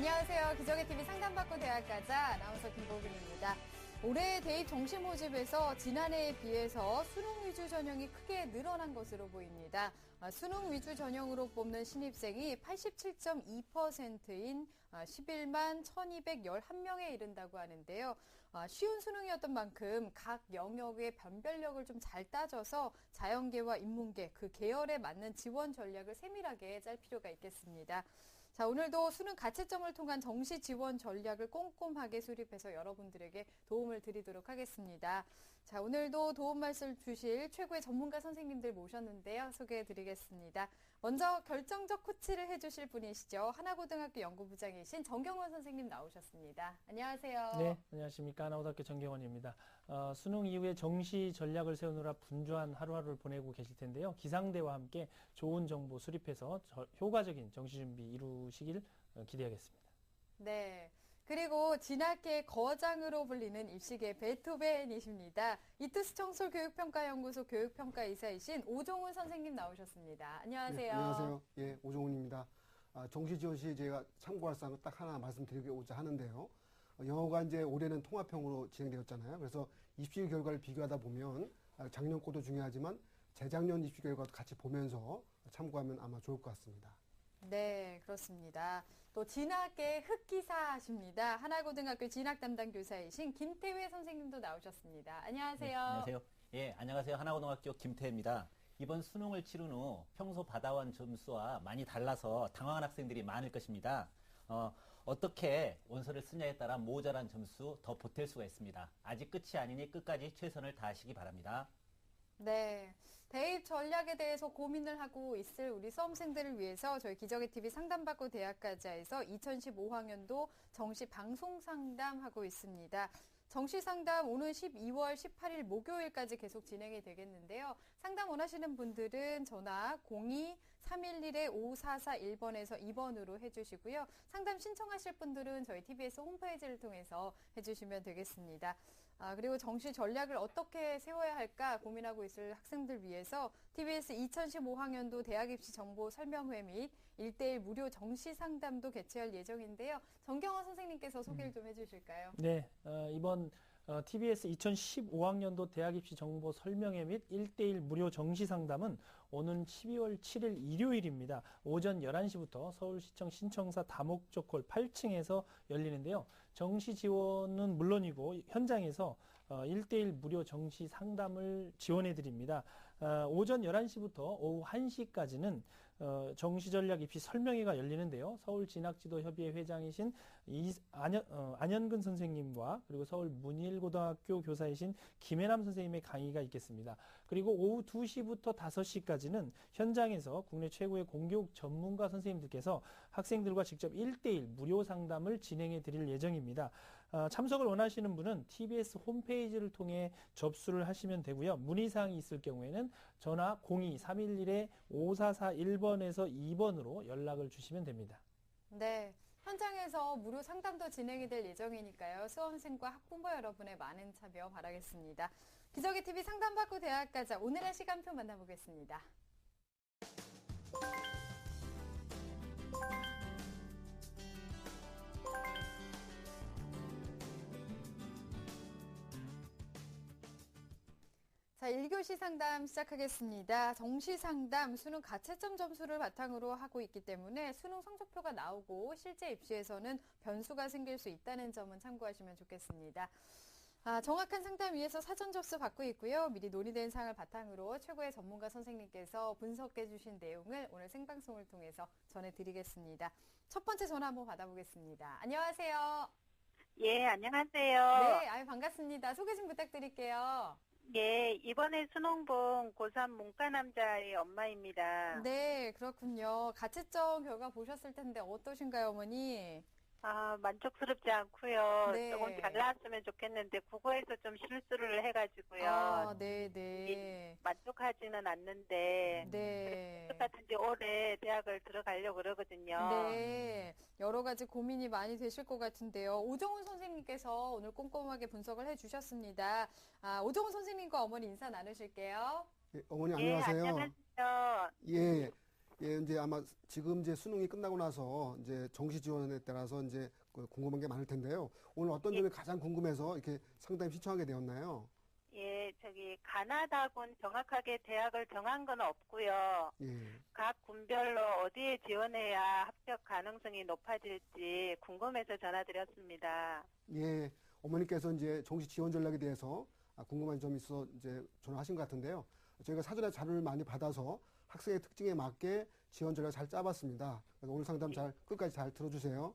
안녕하세요. 기적의TV 상담받고 대학 가자 아나운서 김보빈입니다. 올해 대입 정시 모집에서 지난해에 비해서 수능 위주 전형이 크게 늘어난 것으로 보입니다. 수능 위주 전형으로 뽑는 신입생이 87.2%인 11만 1,211명에 이른다고 하는데요. 쉬운 수능이었던 만큼 각 영역의 변별력을 좀 잘 따져서 자연계와 인문계 그 계열에 맞는 지원 전략을 세밀하게 짤 필요가 있겠습니다. 자, 오늘도 수능 가채점을 통한 정시 지원 전략을 꼼꼼하게 수립해서 여러분들에게 도움을 드리도록 하겠습니다. 자, 오늘도 도움 말씀 주실 최고의 전문가 선생님들 모셨는데요. 소개해 드리겠습니다. 먼저 결정적 코치를 해주실 분이시죠. 하나고등학교 연구부장이신 정경원 선생님 나오셨습니다. 안녕하세요. 네, 안녕하십니까. 하나고등학교 정경원입니다. 수능 이후에 정시 전략을 세우느라 분주한 하루하루를 보내고 계실 텐데요. 기상대와 함께 좋은 정보 수립해서 효과적인 정시 준비 이루시길 기대하겠습니다. 네. 그리고 진학의 거장으로 불리는 입시계 베토벤이십니다. 이투스 청솔 교육평가연구소 교육평가이사이신 오종훈 선생님 나오셨습니다. 안녕하세요. 네, 안녕하세요. 예, 오종훈입니다. 정시 지원 시에 제가 참고할 사항을 딱 하나 말씀드리고자 하는데요. 영어가 이제 올해는 통합형으로 진행되었잖아요. 그래서 입시 결과를 비교하다 보면 작년 거도 중요하지만 재작년 입시 결과도 같이 보면서 참고하면 아마 좋을 것 같습니다. 네, 그렇습니다. 또 진학의 흑기사십니다. 하나고등학교 진학 담당 교사이신 김태회 선생님도 나오셨습니다. 안녕하세요. 네, 안녕하세요. 예, 안녕하세요. 하나고등학교 김태회입니다. 이번 수능을 치른 후 평소 받아온 점수와 많이 달라서 당황한 학생들이 많을 것입니다. 어떻게 원서를 쓰냐에 따라 모자란 점수 더 보탤 수가 있습니다. 아직 끝이 아니니 끝까지 최선을 다하시기 바랍니다. 네, 대입 전략에 대해서 고민을 하고 있을 우리 수험생들을 위해서 저희 기적의TV 상담받고 대학가자에서 2015학년도 정시 방송 상담하고 있습니다. 정시 상담 오는 12월 18일 목요일까지 계속 진행이 되겠는데요. 상담 원하시는 분들은 전화 02-311-5441번에서 2번으로 해주시고요. 상담 신청하실 분들은 저희 TBS 홈페이지를 통해서 해주시면 되겠습니다. 그리고 정시 전략을 어떻게 세워야 할까 고민하고 있을 학생들 위해서 TBS 2015학년도 대학입시 정보 설명회 및 1:1 무료 정시 상담도 개최할 예정인데요. 정경원 선생님께서 소개를 좀 해주실까요? 네, 이번 TBS 2015학년도 대학입시 정보 설명회 및 1:1 무료 정시 상담은 오는 12월 7일 일요일입니다. 오전 11시부터 서울시청 신청사 다목적홀 8층에서 열리는데요. 정시 지원은 물론이고 현장에서 1:1 무료 정시 상담을 지원해 드립니다. 오전 11시부터 오후 1시까지는 정시전략 입시 설명회가 열리는데요. 서울진학지도협의회 회장이신 안현근 선생님과 그리고 서울문일고등학교 교사이신 김혜남 선생님의 강의가 있겠습니다. 그리고 오후 2시부터 5시까지는 현장에서 국내 최고의 공교육 전문가 선생님들께서 학생들과 직접 1:1 무료 상담을 진행해 드릴 예정입니다. 참석을 원하시는 분은 TBS 홈페이지를 통해 접수를 하시면 되고요. 문의사항이 있을 경우에는 전화 02-311-5441번에서 2번으로 연락을 주시면 됩니다. 네, 현장에서 무료 상담도 진행이 될 예정이니까요. 수험생과 학부모 여러분의 많은 참여 바라겠습니다. 기적의TV 상담받고 대학 가자 오늘의 시간표 만나보겠습니다. 자, 1교시 상담 시작하겠습니다. 정시 상담, 수능 가채점 점수를 바탕으로 하고 있기 때문에 수능 성적표가 나오고 실제 입시에서는 변수가 생길 수 있다는 점은 참고하시면 좋겠습니다. 정확한 상담 위해서 사전 접수 받고 있고요. 미리 논의된 사항을 바탕으로 최고의 전문가 선생님께서 분석해 주신 내용을 오늘 생방송을 통해서 전해드리겠습니다. 첫 번째 전화 한번 받아보겠습니다. 안녕하세요. 예, 안녕하세요. 네, 반갑습니다. 소개 좀 부탁드릴게요. 예, 이번에 수능 본 고3 문과 남자의 엄마입니다. 네, 그렇군요. 가채점 결과 보셨을 텐데 어떠신가요, 어머니? 만족스럽지 않고요. 네. 조금 잘 나왔으면 좋겠는데 국어에서 좀 실수를 해가지고요. 네. 만족하지는 않는데 네. 같은데 올해 대학을 들어가려고 그러거든요. 네. 여러 가지 고민이 많이 되실 것 같은데요. 오정훈 선생님께서 오늘 꼼꼼하게 분석을 해주셨습니다. 오정훈 선생님과 어머니 인사 나누실게요. 예, 어머니 안녕하세요. 안녕하세요. 예, 예, 이제 아마 지금 이제 수능이 끝나고 나서 이제 정시 지원에 따라서 이제 궁금한 게 많을 텐데요. 오늘 어떤 점이 가장 궁금해서 이렇게 상담 신청하게 되었나요? 예, 가나다군 정확하게 대학을 정한 건 없고요. 예. 각 군별로 어디에 지원해야 합격 가능성이 높아질지 궁금해서 전화드렸습니다. 예, 어머니께서 이제 정시 지원 전략에 대해서 궁금한 점이 있어 이제 전화하신 것 같은데요. 저희가 사전에 자료를 많이 받아서 학생의 특징에 맞게 지원 전략을 잘 짜봤습니다. 그래서 오늘 상담 끝까지 잘 들어주세요.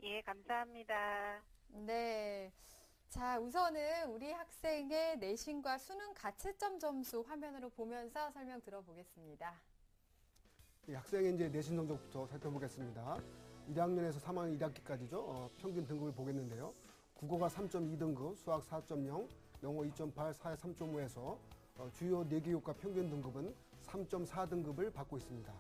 예, 감사합니다. 네. 자, 우선은 우리 학생의 내신과 수능 가채점 점수 화면으로 보면서 설명 들어보겠습니다. 예, 학생의 이제 내신 성적부터 살펴보겠습니다. 1학년에서 3학년 1학기까지죠. 평균 등급을 보겠는데요. 국어가 3.2등급, 수학 4.0, 영어 2.8, 사회 3.5에서 주요 4개 교과 평균 등급은 3.4등급을 받고 있습니다.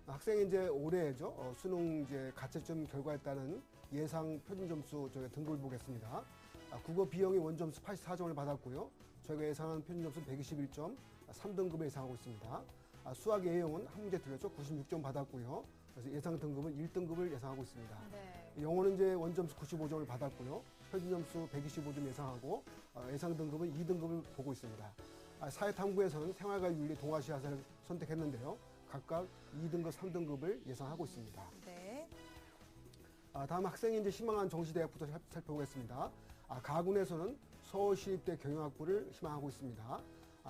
학생이 이제 올해죠. 수능 이제 가채점 결과에 따른 예상 표준 점수 저희가 등급을 보겠습니다. 국어 B형이 원점수 84점을 받았고요. 저희가 예상한 표준 점수 121점, 3등급을 예상하고 있습니다. 수학 A형은 한 문제 틀렸죠. 96점 받았고요. 그래서 예상 등급은 1등급을 예상하고 있습니다. 네. 영어는 이제 원점수 95점을 받았고요. 표준 점수 125점 예상하고 예상 등급은 2등급을 보고 있습니다. 사회탐구에서는 생활과 윤리, 동아시아사를 선택했는데요. 각각 2등급, 3등급을 예상하고 있습니다. 네. 다음 학생이 이제 희망한 정시대학부터 살펴보겠습니다. 가군에서는 서울시립대 경영학부를 희망하고 있습니다.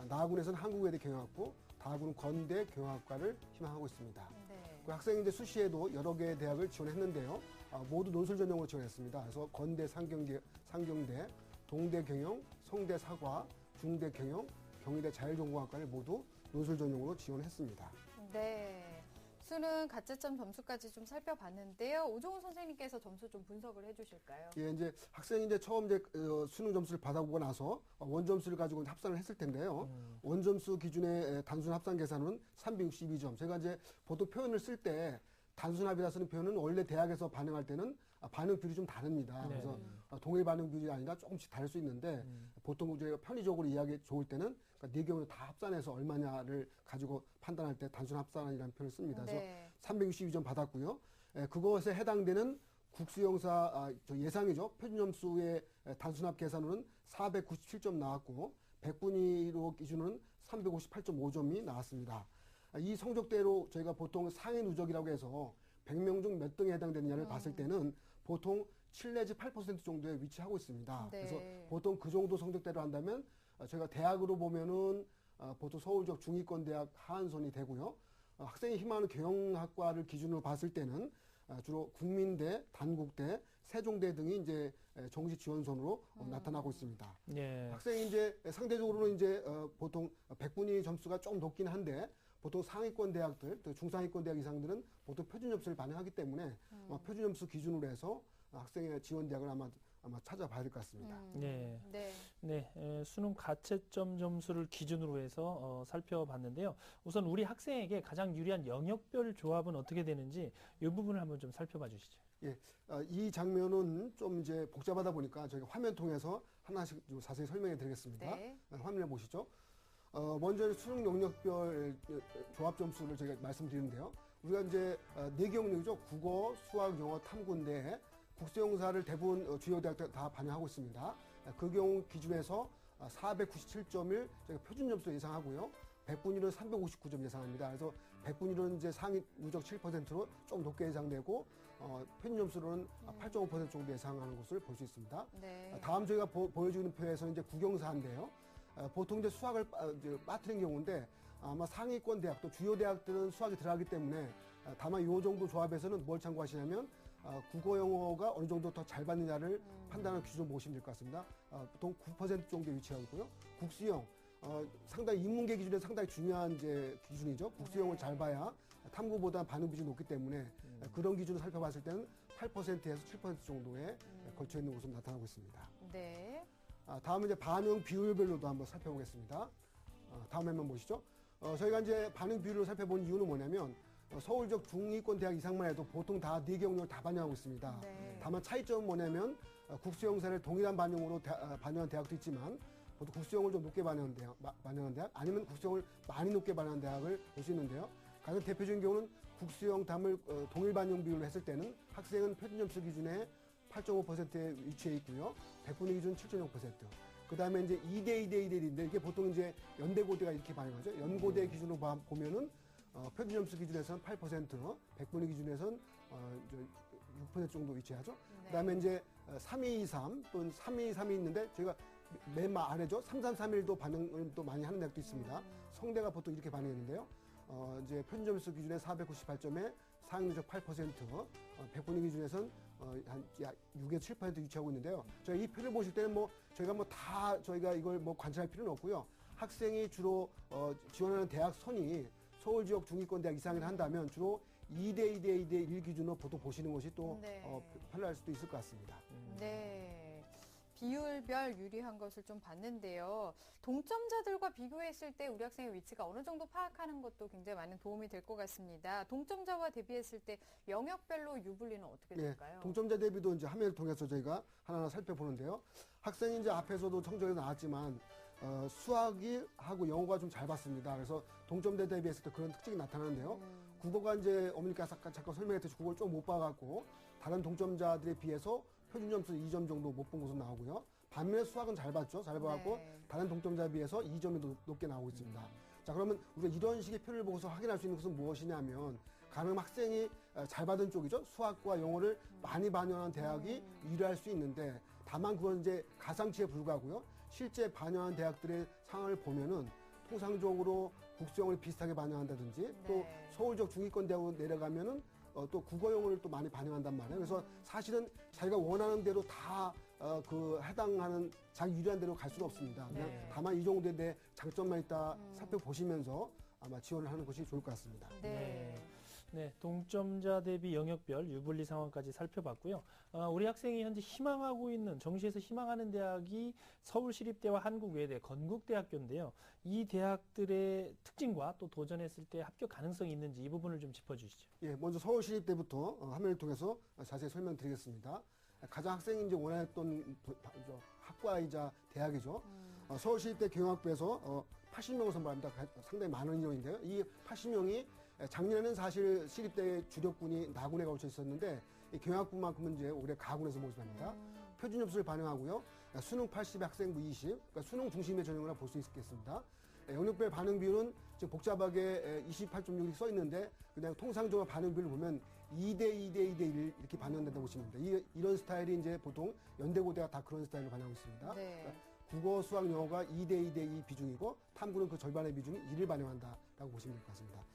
나군에서는 한국외대 경영학부, 다군은 건대 경영학과를 희망하고 있습니다. 네. 그 학생이 이제 수시에도 여러 개의 대학을 지원했는데요. 모두 논술 전형으로 지원했습니다. 그래서 건대 상경대, 동대 경영, 성대 사과, 중대 경영, 경희대 자율전공학과를 모두 논술 전형으로 지원했습니다. 네. 수능 가채점 점수까지 좀 살펴봤는데요. 오종훈 선생님께서 점수 좀 분석을 해주실까요? 예, 이제 학생이 이제 처음 이제 수능 점수를 받아보고 나서 원점수를 가지고 합산을 했을 텐데요. 원점수 기준의 단순 합산 계산은 362점. 제가 이제 보통 표현을 쓸 때 단순합이라 쓰는 표현은 원래 대학에서 반영할 때는 반영 비율이 좀 다릅니다. 네. 그래서 동일 반영 비율이 아니라 조금씩 다를 수 있는데 보통 저희가 편의적으로 이해하기 좋을 때는 그러니까 네 경우를 다 합산해서 얼마냐를 가지고 판단할 때 단순 합산이라는 표현을 씁니다. 그래서 네. 362점 받았고요. 그것에 해당되는 국수영사 예상이죠. 표준 점수의 단순합 계산으로는 497점 나왔고 100분위로 기준은 358.5점이 나왔습니다. 이 성적대로 저희가 보통 상위 누적이라고 해서 100명 중 몇 등에 해당되느냐를 봤을 때는 보통 7 내지 8% 정도에 위치하고 있습니다. 네. 그래서 보통 그 정도 성적대로 한다면 저희가 대학으로 보면은 보통 서울 지역 중위권 대학 하한선이 되고요. 학생이 희망하는 경영학과를 기준으로 봤을 때는 주로 국민대, 단국대, 세종대 등이 이제 정시 지원선으로 나타나고 있습니다. 예. 학생이 이제 상대적으로는 이제 보통 100분위 점수가 좀 높긴 한데 보통 상위권 대학들, 또 중상위권 대학 이상들은 보통 표준 점수를 반영하기 때문에 표준 점수 기준으로 해서 학생의 지원 대학을 아마 찾아봐야 될 것 같습니다. 네. 네. 네, 수능 가채점 점수를 기준으로 해서 살펴봤는데요. 우선 우리 학생에게 가장 유리한 영역별 조합은 어떻게 되는지 이 부분을 한번 좀 살펴봐 주시죠. 예, 이 장면은 좀 이제 복잡하다 보니까 저희가 화면 통해서 하나씩 좀 자세히 설명해 드리겠습니다. 네. 화면을 보시죠. 먼저 수능 영역별 조합 점수를 저희가 말씀드리는데요. 우리가 이제 네 개 영역이죠. 국어, 수학, 영어, 탐구인데 국수영사를 대부분 주요 대학들 다 반영하고 있습니다. 그 경우 기준에서 497점을 저희가 표준 점수 예상하고요. 100분위로는 359점 예상합니다. 그래서 100분위로는 이제 상위 누적 7%로 좀 높게 예상되고 표준 점수로는 8.5% 정도 예상하는 것을 볼 수 있습니다. 네. 다음 저희가 보여주는 표에서는 이제 국영사인데요. 보통 이제 수학을 빠뜨린 경우인데 아마 상위권 대학 또 주요 대학들은 수학이 들어가기 때문에 다만 이 정도 조합에서는 뭘 참고하시냐면 국어 영어가 어느 정도 더 잘 받느냐를 판단하는 기준으로 보시면 될 것 같습니다. 보통 9% 정도에 위치하고 있고요. 국수영 상당히 인문계 기준에 상당히 중요한 이제 기준이죠. 국수영을 네. 잘 봐야 탐구보다 반응 비중이 높기 때문에 그런 기준을 살펴봤을 때는 8%에서 7% 정도에 걸쳐 있는 것으로 나타나고 있습니다. 네. 다음은 이제 반응 비율별로도 한번 살펴보겠습니다. 다음 화면 보시죠. 저희가 이제 반응 비율을 살펴본 이유는 뭐냐면 서울 지역 중위권 대학 이상만 해도 보통 다 4개 영역을 다 반영하고 있습니다. 네. 다만 차이점은 뭐냐면 국수영사를 동일한 반영으로 반영한 대학도 있지만 보통 국수영을 좀 높게 반영한 대학 아니면 국수영을 많이 높게 반영한 대학을 볼 수 있는데요. 가장 대표적인 경우는 국수형 담을 동일 반영 비율로 했을 때는 학생은 표준 점수 기준에 8.5%에 위치해 있고요. 100분위 기준 7.0%. 그 다음에 이제 2대 2대 2대 1인데 이게 보통 이제 연대고대가 이렇게 반영하죠. 연고대 기준으로 보면은 표준 점수 기준에서는 8%, 100분위 기준에서는 6% 정도 위치하죠. 네. 그 다음에 이제 3223 또는 3223이 있는데 저희가 맨 아래죠. 3331도 반영을 또 많이 하는 대학도 있습니다. 성대가 보통 이렇게 반영했는데요. 이제 표준 점수 기준에 498점에 사학력적 8%, 100분위 기준에서는 한 6에서 7% 위치하고 있는데요. 저희 이 표를 보실 때는 뭐 저희가 뭐 다 저희가 이걸 뭐 관찰할 필요는 없고요. 학생이 주로 지원하는 대학 선이 서울 지역 중위권 대학 이상이라 한다면 주로 2대 2대 2대 1 기준으로 보통 보시는 것이 또 네. 편리할 수도 있을 것 같습니다. 네. 비율별 유리한 것을 좀 봤는데요. 동점자들과 비교했을 때 우리 학생의 위치가 어느 정도 파악하는 것도 굉장히 많은 도움이 될 것 같습니다. 동점자와 대비했을 때 영역별로 유불리는 어떻게 될까요? 동점자 대비도 이제 화면을 통해서 저희가 하나하나 살펴보는데요. 학생이 이제 앞에서도 성적이 나왔지만 수학이 하고 영어가 좀 잘 봤습니다. 그래서 동점자 대비했을 때 그런 특징이 나타나는데요. 국어가 이제 어머니께서 잠깐 설명했듯이 국어를 좀 못 봐갖고 다른 동점자들에 비해서 표준 점수 2점 정도 못 본 것으로 나오고요. 반면에 수학은 잘 봤죠. 잘 봐갖고 네. 다른 다른 동점자에 비해서 2점이 높게 나오고 있습니다. 자, 그러면 우리가 이런 식의 표를 보고서 확인할 수 있는 것은 무엇이냐면 가령 학생이 잘 받은 쪽이죠. 수학과 영어를 많이 반영한 대학이 유리할 수 있는데 다만 그건 이제 가상치에 불과하고요. 실제 반영한 대학들의 상황을 보면은 통상적으로 국수영어를 비슷하게 반영한다든지 또 네. 서울적 중위권 대학으로 내려가면은 또 국어영어를 또 많이 반영한단 말이에요. 그래서 사실은 자기가 원하는 대로 다 그 해당하는 자기 유리한 대로 갈 수는 없습니다. 그냥 네. 다만 이 정도에 대해 장점만 있다 살펴보시면서 아마 지원을 하는 것이 좋을 것 같습니다. 네. 네, 동점자 대비 영역별 유불리 상황까지 살펴봤고요. 우리 학생이 현재 희망하고 있는 정시에서 희망하는 대학이 서울시립대와 한국외대, 건국대학교인데요. 이 대학들의 특징과 또 도전했을 때 합격 가능성이 있는지 이 부분을 좀 짚어주시죠. 예, 먼저 서울시립대부터 화면을 통해서 자세히 설명드리겠습니다. 가장 학생이 이제 원했던 학과이자 대학이죠. 서울시립대 경영학부에서 80명을 선발합니다. 상당히 많은 인원인데요. 이 80명이 작년에는 사실 시립대 주력군이 나군에 걸쳐 있었는데 이 경영학부만큼은 이제 올해 가군에서 모집합니다. 표준 점수를 반영하고요. 수능 80에 학생부 20, 그러니까 수능 중심의 전형이라 볼 수 있겠습니다. 영역별 반응 비율은 지금 복잡하게 28.6이 써 있는데 그냥 통상적으로 반응 비율을 보면 2대 2대 2대 1 이렇게 반영된다고 보시면 됩니다. 이런 스타일이 이제 보통 연대고대가 다 그런 스타일로 반영하고 있습니다. 네. 그러니까 국어, 수학, 영어가 2대 2대 2 비중이고 탐구는 그 절반의 비중이 1을 반영한다라고 보시면 될 것 같습니다.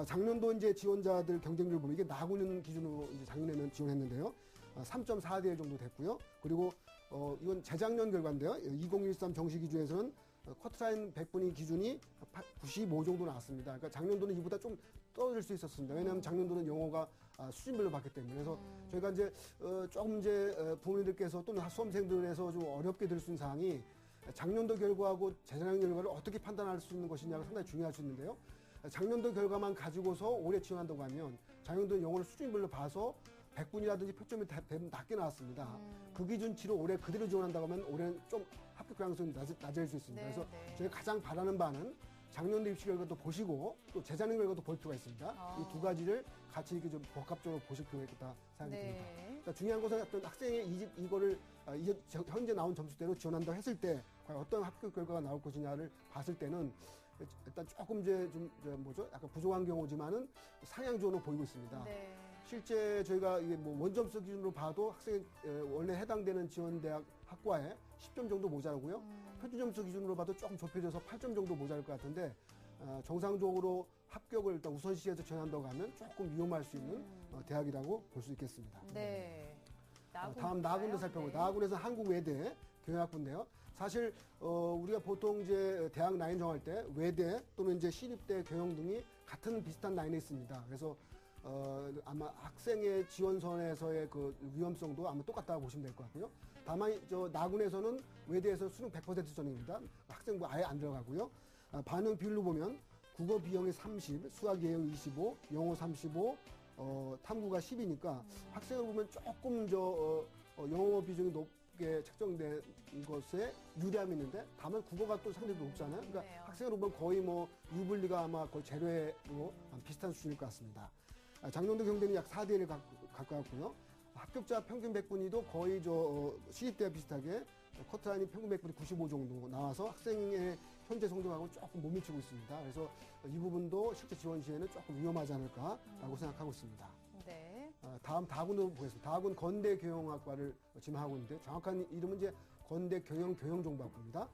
작년도 이제 지원자들 경쟁률 보면 이게 나군은 기준으로 이제 작년에는 지원했는데요. 3.4대 1 정도 됐고요. 그리고 이건 재작년 결과인데요. 2013 정시 기준에서는 커트라인 100분위 기준이 95 정도 나왔습니다. 그러니까 작년도는 이보다 좀 떨어질 수 있었습니다. 왜냐하면 작년도는 영어가 수준별로 봤기 때문에. 그래서 저희가 이제 조금 이제 부모님들께서 또는 수험생들에서 좀 어렵게 들 수 있는 사항이 작년도 결과하고 재작년 결과를 어떻게 판단할 수 있는 것이냐가 상당히 중요할 수 있는데요. 작년도 결과만 가지고서 올해 지원한다고 하면 작년도 영어를 수준별로 봐서 100분이라든지 표점이 낮게 나왔습니다. 그 기준치로 올해 그대로 지원한다고 하면 올해는 좀 합격 가능성이 낮아질 수 있습니다. 네, 그래서 네. 저희가 가장 바라는 바는 작년도 입시 결과도 보시고 또 재작년 결과도 볼 필요가 있습니다. 이 두 가지를 같이 이렇게 좀 복합적으로 보실 필요가 있겠다 생각이 듭니다. 네. 그러니까 중요한 것은 어떤 학생의 이거를 현재 나온 점수대로 지원한다고 했을 때 과연 어떤 합격 결과가 나올 것이냐를 봤을 때는 일단 조금 이제 좀 약간 부족한 경우지만은 상향 지원으로 보이고 있습니다. 네. 실제 저희가 이게 뭐 원점수 기준으로 봐도 학생이 원래 해당되는 지원대학 학과에 10점 정도 모자라고요. 표준 점수 기준으로 봐도 조금 좁혀져서 8점 정도 모자랄 것 같은데 정상적으로 합격을 일단 우선시에서 지원한다고 하면 조금 위험할 수 있는 대학이라고 볼 수 있겠습니다. 네. 다음 나군도 살펴보죠. 나군에서 한국외대 경영학부인데요. 사실 우리가 보통 이제 대학 라인 정할 때 외대 또는 이제 시립대 경영 등이 같은 비슷한 라인에 있습니다. 그래서 아마 학생의 지원선에서의 그 위험성도 아마 똑같다고 보시면 될 것 같고요. 다만 저 나군에서는 외대에서 수능 100% 전형입니다. 학생부 아예 안 들어가고요. 반응 비율로 보면 국어 비영이 30, 수학 예형 25, 영어 35, 탐구가 10이니까 학생을 보면 조금 영어 비중이 높게 책정된 것에 유리함이 있는데 다만 국어가 또 상당히 높잖아요. 그러니까 그래요. 학생으로 보면 거의 뭐 유불리가 아마 거의 제로로 비슷한 수준일 것 같습니다. 작년도 경대는 약 4대 1에 가까웠고요. 합격자 평균 100분위도 거의 시립대와 비슷하게 커트라인이 평균 100분위 95 정도 나와서 학생의 현재 성적하고 조금 못 미치고 있습니다. 그래서 이 부분도 실제 지원 시에는 조금 위험하지 않을까라고 생각하고 있습니다. 네. 다음 다군으로 보겠습니다. 다군 건대경영학과를 지망하고 있는데 정확한 이름은 이제 건대경영교영정보학부입니다.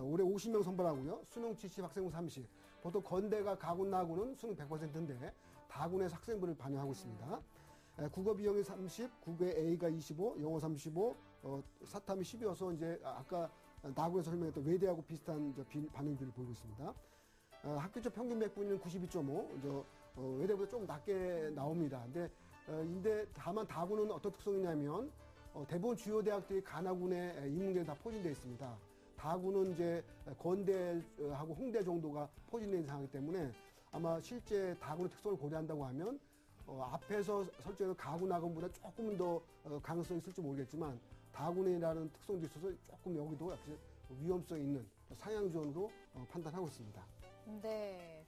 올해 50명 선발하고요. 수능 70, 학생부 30. 보통 건대가 가군, 나군은 수능 100%인데 다군에서 학생부를 반영하고 있습니다. 국어 비용이 30, 국어의 A가 25, 영어 35, 사탐이 10이어서 이제 아까 나군에서 설명했던 외대하고 비슷한 반응들을 보이고 있습니다. 학교적 평균 100분위는 92.5, 외대보다 좀 낮게 나옵니다. 근데 다만 다군은 어떤 특성이냐면 대부분 주요 대학들이 가나군에 인문계에 다 포진되어 있습니다. 다군은 이제 건대하고 홍대 정도가 포진되어 있는 상황이기 때문에 아마 실제 다군의 특성을 고려한다고 하면 앞에서 설정한 가군, 나군보다 조금 더 가능성이 있을지 모르겠지만 다군이라는 특성도 있어서 조금 여기도 역시 위험성이 있는 상향 지원으로 판단하고 있습니다. 네.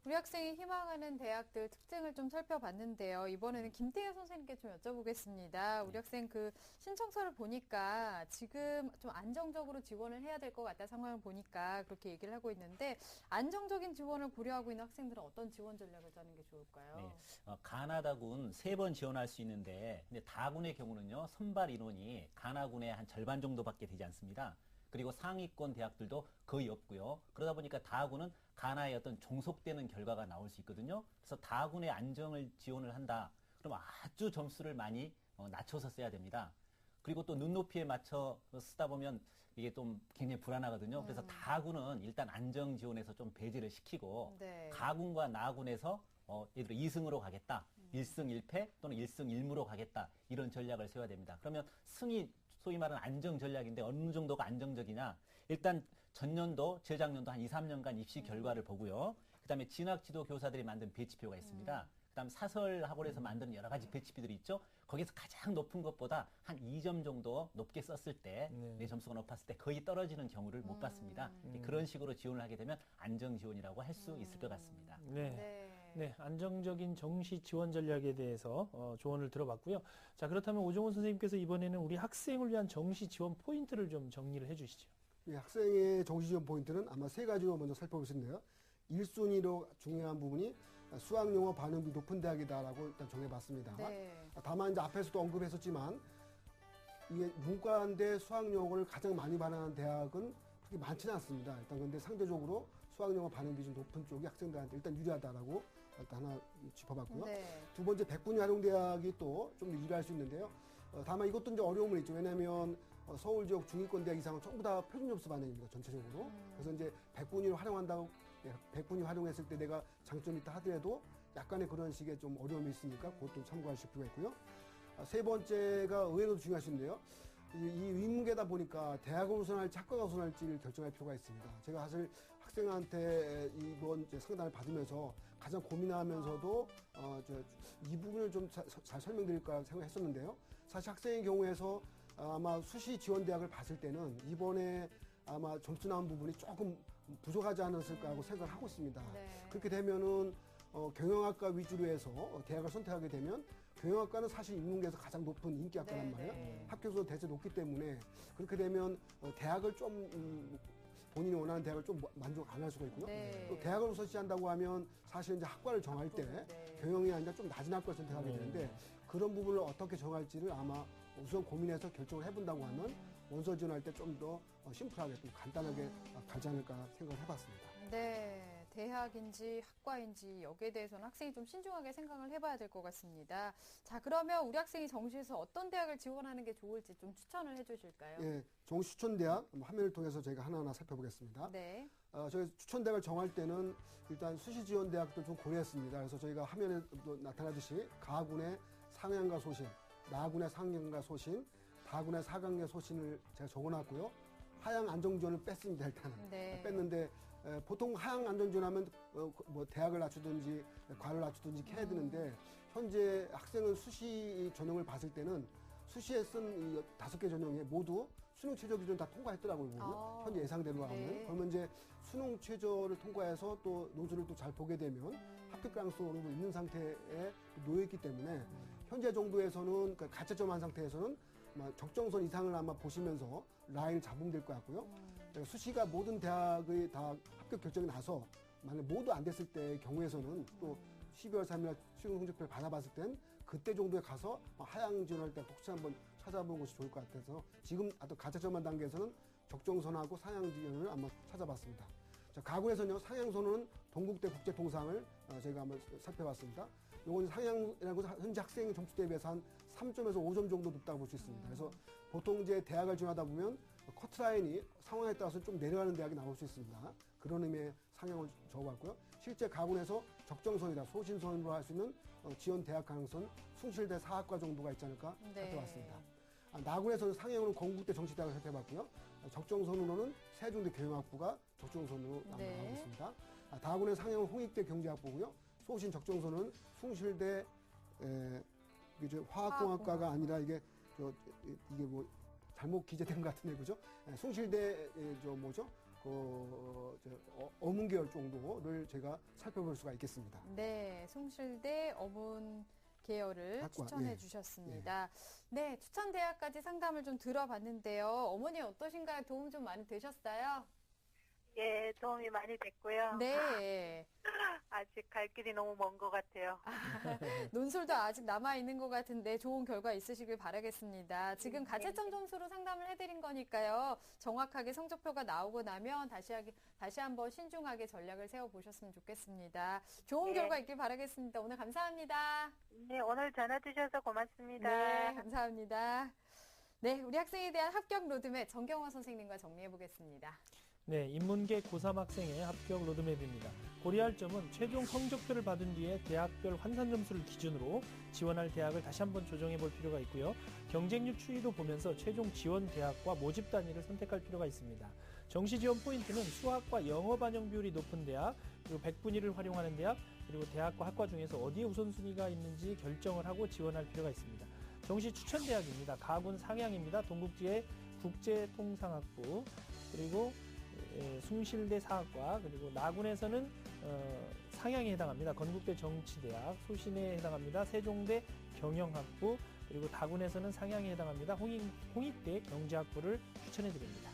우리 학생이 희망하는 대학들 특징을 좀 살펴봤는데요. 이번에는 김태현 선생님께 좀 여쭤보겠습니다. 우리 학생 그 신청서를 보니까 지금 좀 안정적으로 지원을 해야 될 것 같다 상황을 보니까 그렇게 얘기를 하고 있는데 안정적인 지원을 고려하고 있는 학생들은 어떤 지원 전략을 짜는 게 좋을까요? 네. 가나다군 3번 지원할 수 있는데 근데 다군의 경우는요. 선발 인원이 가나군의 한 절반 정도밖에 되지 않습니다. 그리고 상위권 대학들도 거의 없고요. 그러다 보니까 다군은 가나의 어떤 종속되는 결과가 나올 수 있거든요. 그래서 다군의 안정을 지원을 한다. 그럼 아주 점수를 많이 낮춰서 써야 됩니다. 그리고 또 눈높이에 맞춰 쓰다 보면 이게 좀 굉장히 불안하거든요. 그래서 다군은 일단 안정 지원에서 좀 배제를 시키고 네. 가군과 나군에서 예를 들어 2승으로 가겠다. 1승 1패 또는 1승 1무로 가겠다. 이런 전략을 세워야 됩니다. 그러면 승이 소위 말하는 안정 전략인데 어느 정도가 안정적이냐. 일단 전년도, 재작년도 한 2, 3년간 입시 결과를 보고요. 그다음에 진학지도 교사들이 만든 배치표가 있습니다. 그다음 사설 학원에서 만드는 여러 가지 배치표들이 있죠. 거기서 가장 높은 것보다 한 2점 정도 높게 썼을 때 내 점수가 높았을 때 거의 떨어지는 경우를 못 봤습니다. 그런 식으로 지원을 하게 되면 안정 지원이라고 할 수 있을 것 같습니다. 네. 네. 네, 안정적인 정시 지원 전략에 대해서 조언을 들어봤고요. 자, 그렇다면 오종훈 선생님께서 이번에는 우리 학생을 위한 정시 지원 포인트를 좀 정리를 해주시죠. 예, 학생의 정시 지원 포인트는 아마 3가지로 먼저 살펴볼 수 있는데요. 1순위로 중요한 부분이 수학영어 반응비 높은 대학이다라고 일단 정해봤습니다. 네. 다만 이제 앞에서도 언급했었지만 이게 문과인데 수학영어를 가장 많이 반영하는 대학은 그렇게 많지는 않습니다. 일단 근데 상대적으로 수학영어 반응비 좀 높은 쪽이 학생들한테 일단 유리하다라고 일단 하나 짚어봤고요. 네. 두 번째 백분위 활용대학이 또 좀 유리할 수 있는데요. 다만 이것도 이제 어려움은 있죠. 왜냐하면 서울 지역 중위권 대학 이상은 전부 다 표준 점수 반영입니다. 전체적으로. 그래서 이제 백분위를 활용한다고 백분위 활용했을 때 내가 장점이 있다 하더라도 약간의 그런 식의 좀 어려움이 있으니까 그것도 참고하실 필요가 있고요. 세 번째가 의외로 중요할 수 있는데요. 이 인문계다 보니까 대학을 우선할지 학과가 우선할지를 결정할 필요가 있습니다. 제가 사실 학생한테 이번 상담을 받으면서 가장 고민하면서도 이 부분을 좀 잘 설명드릴까 생각했었는데요. 사실 학생의 경우에서 아마 수시 지원 대학을 봤을 때는 이번에 아마 점수 나온 부분이 조금 부족하지 않았을까 하고 생각을 하고 있습니다. 네. 그렇게 되면은 경영학과 위주로 해서 대학을 선택하게 되면 경영학과는 사실 인문계에서 가장 높은 인기 학과란 네, 말이에요. 네. 합격수 대체 높기 때문에 그렇게 되면 대학을 좀 본인이 원하는 대학을 좀 만족 안 할 수가 있고요. 네. 또 대학을 우선시한다고 하면 사실 이제 학과를 정할 때 네. 경영이 아니라 좀 낮은 학과를 선택하게 네. 되는데 그런 부분을 어떻게 정할지를 아마 우선 고민해서 결정을 해본다고 하면 원서 지원할 때 좀 더 심플하게 좀 간단하게 가지 않을까 생각을 해봤습니다. 네. 대학인지 학과인지 여기에 대해서는 학생이 좀 신중하게 생각을 해봐야 될 것 같습니다. 자, 그러면 우리 학생이 정시에서 어떤 대학을 지원하는 게 좋을지 좀 추천을 해주실까요? 예, 정시 추천대학 화면을 통해서 저희가 하나하나 살펴보겠습니다. 네. 저희 추천대학을 정할 때는 일단 수시 지원 대학도 좀 고려했습니다. 그래서 저희가 화면에도 나타나듯이 가군의 상향과 소신, 나군의 상향과 소신, 다군의 사강의 소신을 제가 적어놨고요. 하향 안정지원을 뺐습니다. 일단은 네. 뺐는데 보통 하향 안정지원하면 뭐 대학을 낮추든지 과를 낮추든지 해야 되는데 현재 학생은 수시 전형을 봤을 때는 수시에 쓴 이 5개 전형에 모두 수능 최저 기준 다 통과했더라고요. 보면. 아, 현재 예상대로 하면. 네. 그러면 이제 수능 최저를 통과해서 또 논술을 또 잘 보게 되면 합격 가능성이 어느 정도 있는 상태에 놓여있기 때문에 현재 정도에서는 그러니까 가채점 한 상태에서는 아마 적정선 이상을 아마 보시면서 라인을 잡으면 될 것 같고요. 그러니까 수시가 모든 대학의 다 합격 결정이 나서 만약 모두 안 됐을 때의 경우에서는 또 12월 3일 수능 성적표를 받아봤을 땐 그때 정도에 가서 하향 지원할 때 혹시 한번 찾아보는 것이 좋을 것 같아서 지금 어떤 가채점한 단계에서는 적정선하고 상향 지원을 아마 찾아봤습니다. 자, 가군에서는요, 상향선은 동국대 국제통상을 저희가 한번 살펴봤습니다. 요건 상향이라고 현재 학생 점수 대비해서 한 3점에서 5점 정도 높다고 볼 수 있습니다. 그래서 보통 이제 대학을 지원하다 보면 커트라인이 상황에 따라서 좀 내려가는 대학이 나올 수 있습니다. 그런 의미의 상향을 적어봤고요. 실제 가군에서 적정선이다, 소신선으로 할 수 있는 지원 대학 가능성 숭실대 사학과 정도가 있지 않을까 살펴봤습니다. 나군에서는 상향으로는 건국대 정치대학을 살펴봤고요. 적정선으로는 세종대 경영학부가 적정선으로 네. 나오고 있습니다. 다군의 상향은 홍익대 경제학부고요. 소신 적정선은 숭실대 이게 화학공학과가 아니라 이게 뭐 잘못 기재된 것 같은데 그죠? 숭실대 어문 계열 정도를 제가 살펴볼 수가 있겠습니다. 네, 숭실대 어문 계열을 학과, 추천해 예. 주셨습니다. 네, 추천 대학까지 상담을 좀 들어봤는데요. 어머니 어떠신가요? 도움 좀 많이 되셨어요? 예, 도움이 많이 됐고요. 네. 아직 갈 길이 너무 먼 것 같아요. 논술도 아직 남아있는 것 같은데 좋은 결과 있으시길 바라겠습니다. 지금 가채점 점수로 상담을 해드린 거니까요. 정확하게 성적표가 나오고 나면 다시 한번 신중하게 전략을 세워보셨으면 좋겠습니다. 좋은 네. 결과 있길 바라겠습니다. 오늘 감사합니다. 네, 오늘 전화 주셔서 고맙습니다. 네, 감사합니다. 네, 우리 학생에 대한 합격 로드맵 정경화 선생님과 정리해보겠습니다. 네, 인문계 고3 학생의 합격 로드맵입니다. 고려할 점은 최종 성적표를 받은 뒤에 대학별 환산 점수를 기준으로 지원할 대학을 다시 한번 조정해 볼 필요가 있고요. 경쟁률 추이도 보면서 최종 지원 대학과 모집 단위를 선택할 필요가 있습니다. 정시 지원 포인트는 수학과 영어 반영 비율이 높은 대학, 그리고 100분위를 활용하는 대학, 그리고 대학과 학과 중에서 어디에 우선순위가 있는지 결정을 하고 지원할 필요가 있습니다. 정시 추천 대학입니다. 가군 상향입니다. 동국지의 국제통상학부, 그리고 숭실대 사학과, 그리고 나군에서는 상향에 해당합니다. 건국대 정치대학, 소신에 해당합니다. 세종대 경영학부, 그리고 다군에서는 상향에 해당합니다. 홍익대 경제학부를 추천해 드립니다.